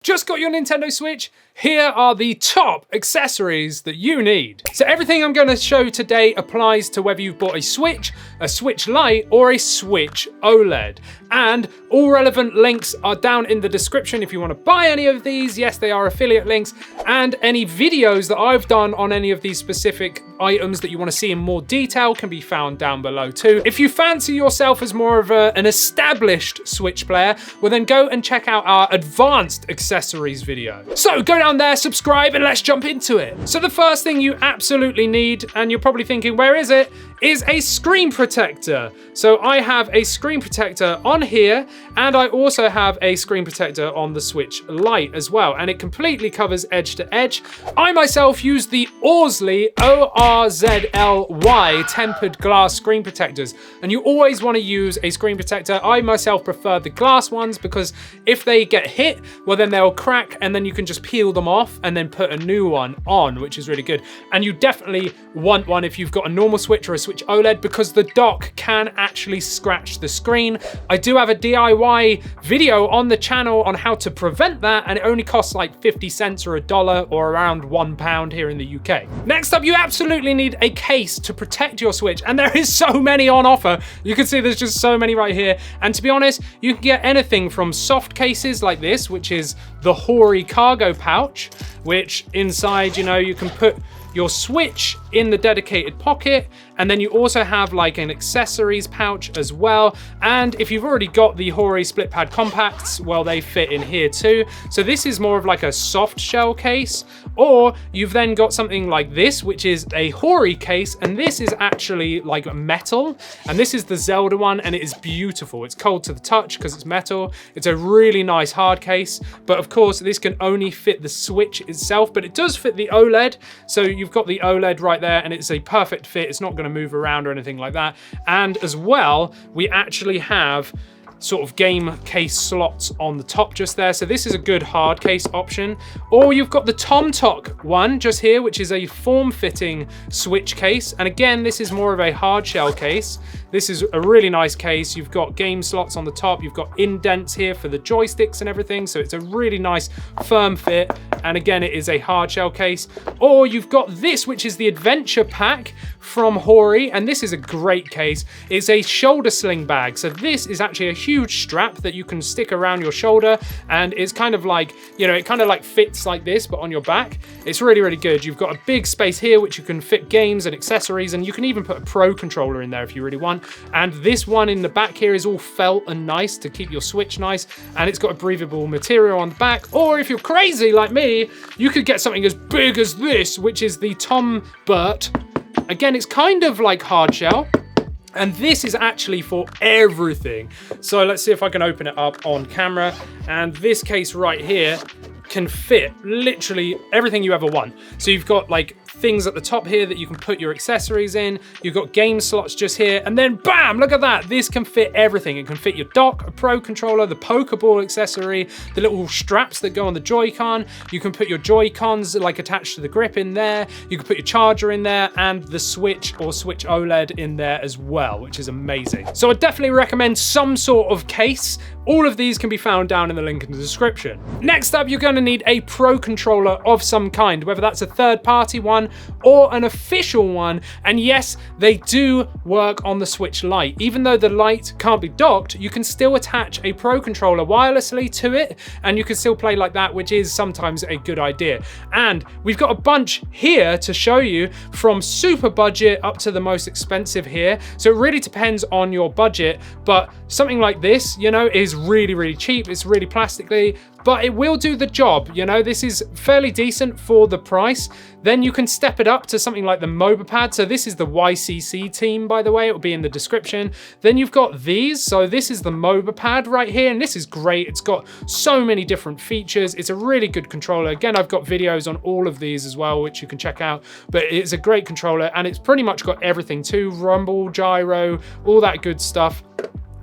Just got your Nintendo Switch? Here are the top accessories that you need. So everything I'm going to show today applies to whether you've bought a Switch Lite, or a Switch OLED. And all relevant links are down in the description if you want to buy any of these. Yes, they are affiliate links. And any videos that I've done on any of these specific items that you want to see in more detail can be found down below too. If you fancy yourself as more of an established Switch player, well then go and check out our advanced accessories video. So go down there, subscribe, and let's jump into it. So the first thing you absolutely need, and you're probably thinking, where is it? Is a screen protector. So I have a screen protector on here, and I also have a screen protector on the Switch Lite as well, and it completely covers edge to edge. I myself use the ORZLY, ORZLY tempered glass screen protectors, and you always want to use a screen protector. I myself prefer the glass ones because if they get hit, well then they'll crack, and then you can just peel them off and then put a new one on, which is really good. And you definitely want one if you've got a normal Switch or a Switch OLED, because the dock can actually scratch the screen. I do have a DIY video on the channel on how to prevent that, and it only costs like 50 cents or $1 or around £1 here in the UK. Next up, you absolutely need a case to protect your Switch, and there is so many on offer. You can see there's just so many right here, and to be honest, you can get anything from soft cases like this, which is the HORI cargo pouch, which inside, you know, you can put your Switch in the dedicated pocket, and then you also have like an accessories pouch as well. And if you've already got the HORI split pad compacts, well, they fit in here too. So this is more of like a soft shell case, or you've then got something like this, which is a HORI case, and this is actually like metal, and this is the Zelda one, and it is beautiful. It's cold to the touch because it's metal. It's a really nice hard case, but of course this can only fit the Switch itself, but it does fit the OLED. So you've got the OLED right there, and it's a perfect fit. It's not going to move around or anything like that. And as well, we actually have sort of game case slots on the top just there. So this is a good hard case option. Or you've got the TOMTOC one just here, which is a form-fitting Switch case. And again, this is more of a hard shell case. This is a really nice case. You've got game slots on the top. You've got indents here for the joysticks and everything. So it's a really nice firm fit. And again, it is a hard shell case. Or you've got this, which is the Adventure Pack from HORI. And this is a great case. It's a shoulder sling bag. So this is actually a huge strap that you can stick around your shoulder. And it's kind of like, you know, it kind of like fits like this, but on your back. It's really, really good. You've got a big space here, which you can fit games and accessories. And you can even put a Pro controller in there if you really want. And this one in the back here is all felt and nice to keep your Switch nice, and it's got a breathable material on the back. Or if you're crazy like me, you could get something as big as this, which is the TOMBERT. Again, it's kind of like hard shell, and this is actually for everything. So let's see if I can open it up on camera, and this case right here can fit literally everything you ever want. So you've got like things at the top here that you can put your accessories in. You've got game slots just here, and then bam, look at that. This can fit everything. It can fit your dock, a Pro controller, the Pokeball accessory, the little straps that go on the Joy-Con. You can put your Joy-Cons like attached to the grip in there. You can put your charger in there, and the Switch or Switch OLED in there as well, which is amazing. So I definitely recommend some sort of case. All of these can be found down in the link in the description. Next up, you're going to need a Pro controller of some kind, whether that's a third-party one or an official one. And yes, they do work on the Switch Lite. Even though the Lite can't be docked, you can still attach a Pro controller wirelessly to it, and you can still play like that, which is sometimes a good idea. And we've got a bunch here to show you, from super budget up to the most expensive here. So it really depends on your budget, but something like this, you know, is really, really cheap. It's really plastically, but it will do the job. You know, this is fairly decent for the price. Then you can step it up to something like the MobaPad. So this is the YCCTeam, by the way, it will be in the description. Then you've got these. So this is the MobaPad right here, and this is great. It's got so many different features. It's a really good controller. Again, I've got videos on all of these as well, which you can check out, but it's a great controller, and it's pretty much got everything too. Rumble, gyro, all that good stuff.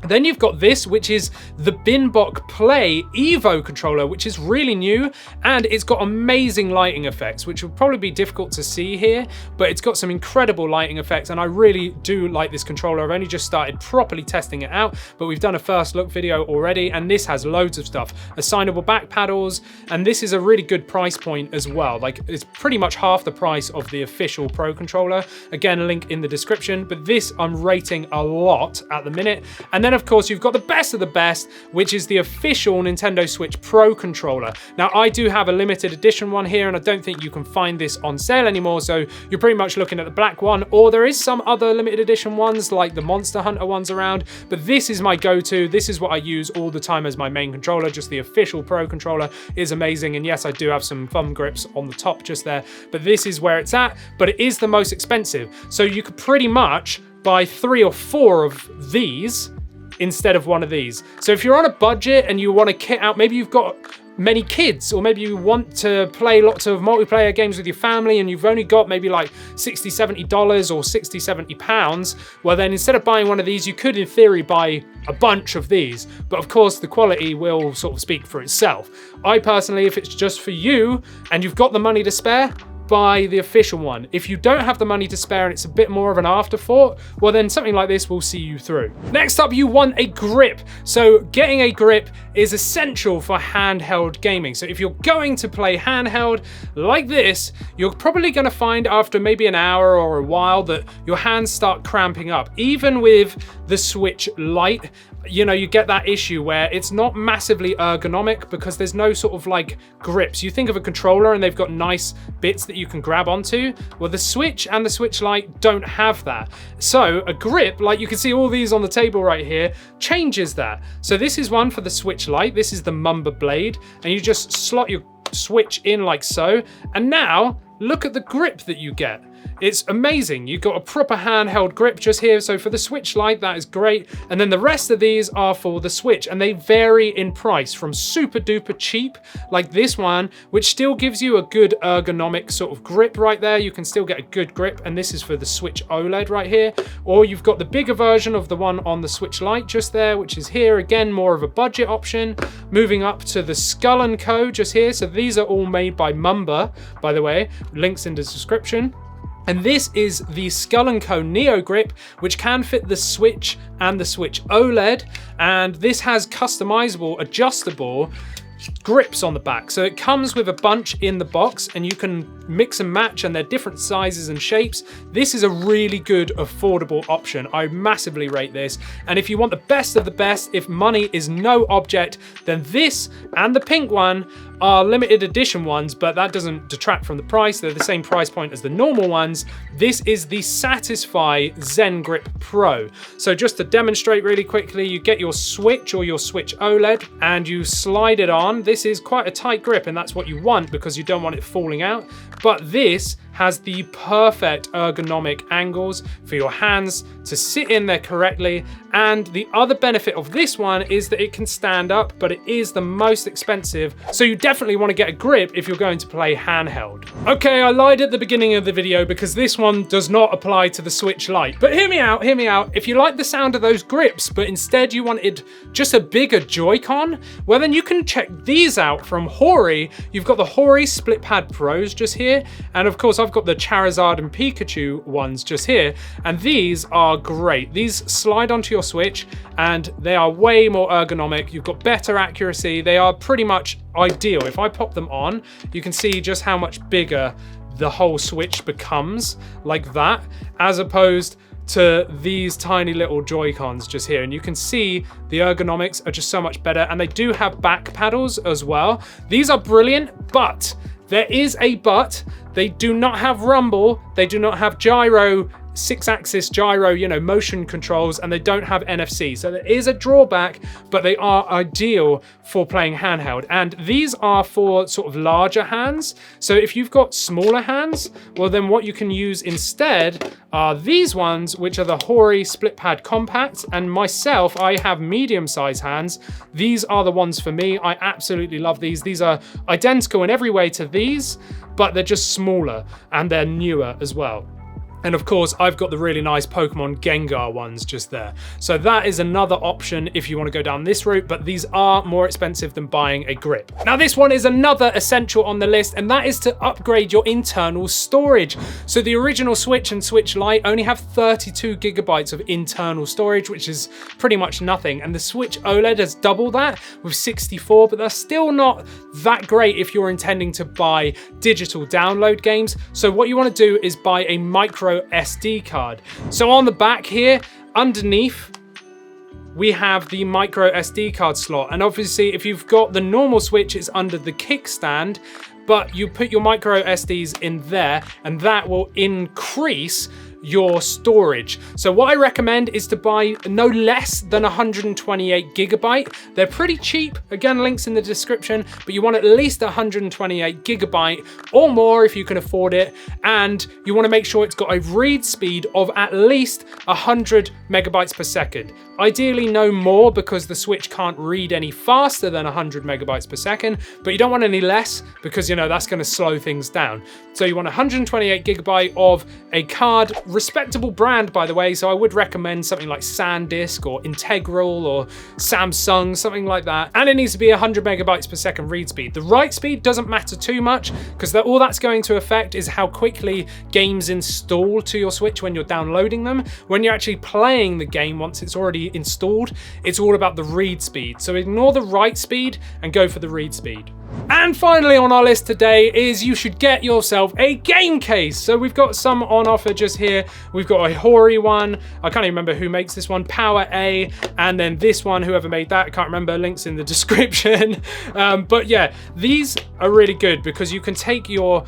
Then you've got this, which is the BinBokPlay EVO controller, which is really new, and it's got amazing lighting effects, which will probably be difficult to see here, but it's got some incredible lighting effects, and I really do like this controller. I've only just started properly testing it out, but we've done a first look video already, and this has loads of stuff. Assignable back paddles, and this is a really good price point as well. Like, it's pretty much half the price of the official Pro controller. Again, a link in the description, but this I'm rating a lot at the minute. And then of course you've got the best of the best, which is the official Nintendo Switch Pro controller. Now I do have a limited edition one here, and I don't think you can find this on sale anymore, so you're pretty much looking at the black one, or there is some other limited edition ones like the Monster Hunter ones around, but this is my go-to. This is what I use all the time as my main controller. Just the official Pro controller is amazing, and yes, I do have some thumb grips on the top just there, but this is where it's at, but it is the most expensive, so you could pretty much buy 3 or 4 of these instead of one of these. So if you're on a budget and you want to kit out, maybe you've got many kids, or maybe you want to play lots of multiplayer games with your family and you've only got maybe like $60-$70 or £60-70, well then instead of buying one of these, you could in theory buy a bunch of these, but of course the quality will sort of speak for itself. I personally, if it's just for you and you've got the money to spare, buy the official one. If you don't have the money to spare and it's a bit more of an afterthought, well then something like this will see you through. Next up, you want a grip. So getting a grip is essential for handheld gaming. So if you're going to play handheld like this, you're probably going to find after maybe an hour or a while that your hands start cramping up. Even with the Switch Lite, you know, you get that issue where it's not massively ergonomic because there's no sort of like grips. You think of a controller and they've got nice bits that you can grab onto. Well, the Switch and the Switch Lite don't have that. So a grip, like you can see all these on the table right here, changes that. So this is one for the Switch Lite. This is the Mamba blade, and you just slot your Switch in like so. And now look at the grip that you get. It's amazing. You've got a proper handheld grip just here. So for the Switch Lite, that is great. And then the rest of these are for the Switch, and they vary in price from super duper cheap, like this one, which still gives you a good ergonomic sort of grip right there. You can still get a good grip, and this is for the Switch OLED right here. Or you've got the bigger version of the one on the Switch Lite just there, which is here. Again, more of a budget option. Moving up to the Skull & Co just here. So these are all made by Mamba, by the way. Links in the description. And this is the Skull & Co Neo Grip, which can fit the Switch and the Switch OLED. And this has customizable, adjustable grips on the back. So it comes with a bunch in the box and you can mix and match, and they're different sizes and shapes. This is a really good, affordable option. I massively rate this. And if you want the best of the best, if money is no object, then this and the pink one are limited edition ones, but that doesn't detract from the price. They're the same price point as the normal ones. This is the Satisfy Zen Grip Pro. So just to demonstrate really quickly, you get your Switch or your Switch OLED and you slide it on. This is quite a tight grip, and that's what you want because you don't want it falling out. But this has the perfect ergonomic angles for your hands to sit in there correctly. And the other benefit of this one is that it can stand up, but it is the most expensive. So you definitely want to get a grip if you're going to play handheld. Okay, I lied at the beginning of the video because this one does not apply to the Switch Lite. But hear me out, hear me out. If you like the sound of those grips, but instead you wanted just a bigger Joy-Con, well then you can check these out from HORI. You've got the HORI Split Pad Pros just here. And of course I've got the Charizard and Pikachu ones just here. And these are great. These slide onto your Switch and they are way more ergonomic. You've got better accuracy. They are pretty much ideal. If I pop them on, you can see just how much bigger the whole Switch becomes like that, as opposed to these tiny little Joy-Cons just here. And you can see the ergonomics are just so much better. And they do have back paddles as well. These are brilliant, but there is a but. They do not have rumble. They do not have gyro, 6-axis gyro, you know, motion controls, and they don't have NFC. So there is a drawback, but they are ideal for playing handheld. And these are for sort of larger hands. So if you've got smaller hands, well then what you can use instead are these ones, which are the HORI Split Pad Compacts. And myself, I have medium-sized hands. These are the ones for me. I absolutely love these. These are identical in every way to these, but they're just smaller and they're newer as well. And of course, I've got the really nice Pokemon Gengar ones just there. So that is another option if you want to go down this route, but these are more expensive than buying a grip. Now this one is another essential on the list, and that is to upgrade your internal storage. So the original Switch and Switch Lite only have 32 gigabytes of internal storage, which is pretty much nothing. And the Switch OLED has double that with 64, but that's still not that great if you're intending to buy digital download games. So what you want to do is buy a micro SD card. So on the back here, underneath, we have the micro SD card slot. And obviously, if you've got the normal Switch, it's under the kickstand, but you put your micro SDs in there, and that will increase your storage. So what I recommend is to buy no less than 128 gigabyte. They're pretty cheap. Again, links in the description, but you want at least 128 gigabyte or more if you can afford it. And you want to make sure it's got a read speed of at least 100 megabytes per second. Ideally no more, because the Switch can't read any faster than 100 megabytes per second, but you don't want any less because, you know, that's going to slow things down. So you want 128 gigabyte of a card, respectable brand by the way, so I would recommend something like SanDisk or Integral or Samsung, something like that. And it needs to be 100 megabytes per second read speed. The write speed doesn't matter too much, because all that's going to affect is how quickly games install to your Switch when you're downloading them. When you're actually playing the game, once it's already installed, it's all about the read speed. So ignore the write speed and go for the read speed. And finally on our list today is you should get yourself a game case. So we've got some on offer just here. We've got a HORI one. I can't even remember who makes this one. Power A. And then this one, whoever made that, I can't remember, links in the description. But yeah, these are really good because you can take your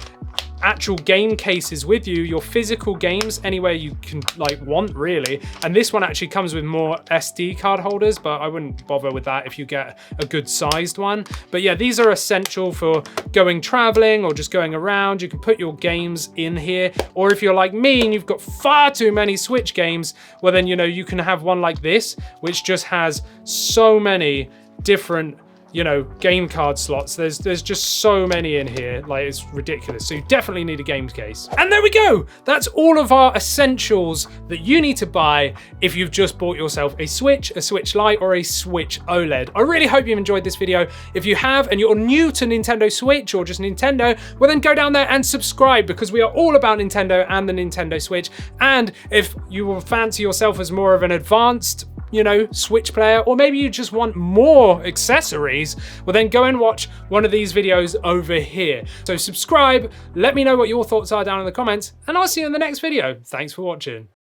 actual game cases with you, your physical games, anywhere you can want really. And this one actually comes with more SD card holders, but I wouldn't bother with that if you get a good sized one. But yeah, these are essential for going traveling or just going around. You can put your games in here, or if you're like me and you've got far too many Switch games, well then, you know, you can have one like this, which just has so many different, you know, game card slots. There's just so many in here, like it's ridiculous. So you definitely need a games case. And there we go. That's all of our essentials that you need to buy if you've just bought yourself a Switch Lite, or a Switch OLED. I really hope you've enjoyed this video. If you have and you're new to Nintendo Switch or just Nintendo, well then go down there and subscribe, because we are all about Nintendo and the Nintendo Switch. And if you will fancy yourself as more of an advanced, you know, Switch player, or maybe you just want more accessories, well then go and watch one of these videos over here. So subscribe, let me know what your thoughts are down in the comments, and I'll see you in the next video. Thanks for watching.